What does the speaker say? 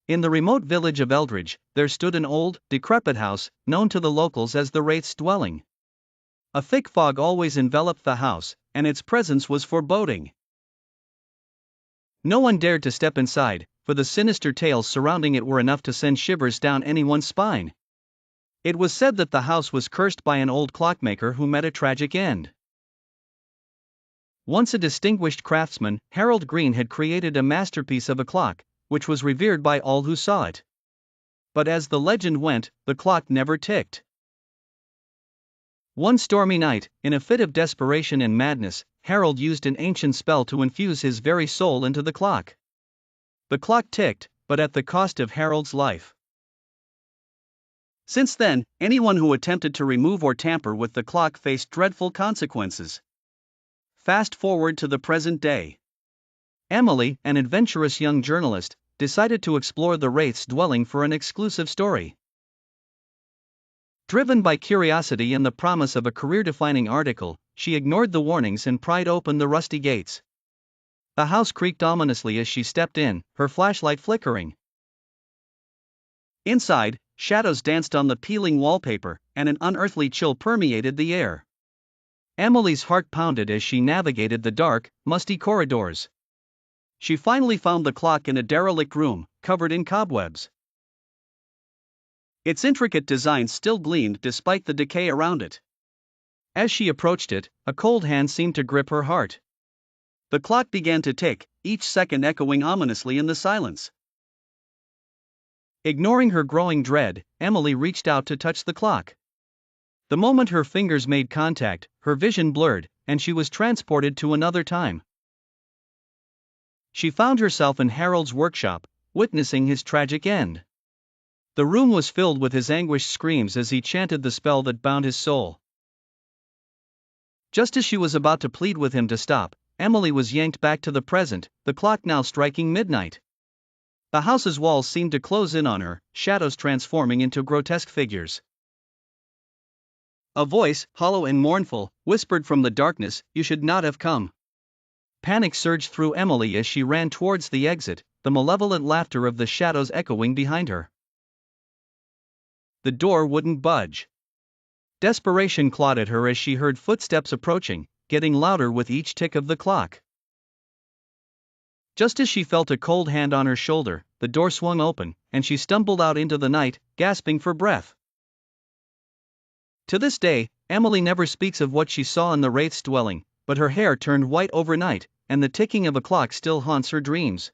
In the remote village of Eldridge, there stood an old, decrepit house, known to the locals as the Wraith's dwelling. A thick fog always enveloped the house, and its presence was foreboding. No one dared to step inside, for the sinister tales surrounding it were enough to send shivers down anyone's spine. It was said that the house was cursed by an old clockmaker who met a tragic end. Once a distinguished craftsman, Harold Green had created a masterpiece of a clock, which was revered by all who saw it. But as the legend went, the clock never ticked. One stormy night, in a fit of desperation and madness, Harold used an ancient spell to infuse his very soul into the clock. The clock ticked, but at the cost of Harold's life. Since then, anyone who attempted to remove or tamper with the clock faced dreadful consequences. Fast forward to the present day. Emily, an adventurous young journalist, decided to explore the Wraith's dwelling for an exclusive story. Driven by curiosity and the promise of a career-defining article, she ignored the warnings and pried open the rusty gates. The house creaked ominously as she stepped in, her flashlight flickering. Inside, shadows danced on the peeling wallpaper, and an unearthly chill permeated the air. Emily's heart pounded as she navigated the dark, musty corridors. She finally found the clock in a derelict room, covered in cobwebs. Its intricate design still gleamed despite the decay around it. As she approached it, a cold hand seemed to grip her heart. The clock began to tick, each second echoing ominously in the silence. Ignoring her growing dread, Emily reached out to touch the clock. The moment her fingers made contact, her vision blurred, and she was transported to another time. She found herself in Harold's workshop, witnessing his tragic end. The room was filled with his anguished screams as he chanted the spell that bound his soul. Just as she was about to plead with him to stop, Emily was yanked back to the present, the clock now striking midnight. The house's walls seemed to close in on her, shadows transforming into grotesque figures. A voice, hollow and mournful, whispered from the darkness, "You should not have come." Panic surged through Emily as she ran towards the exit, the malevolent laughter of the shadows echoing behind her. The door wouldn't budge. Desperation clawed at her as she heard footsteps approaching, getting louder with each tick of the clock. Just as she felt a cold hand on her shoulder, the door swung open, and she stumbled out into the night, gasping for breath. To this day, Emily never speaks of what she saw in the Wraith's dwelling, but her hair turned white overnight, and the ticking of a clock still haunts her dreams.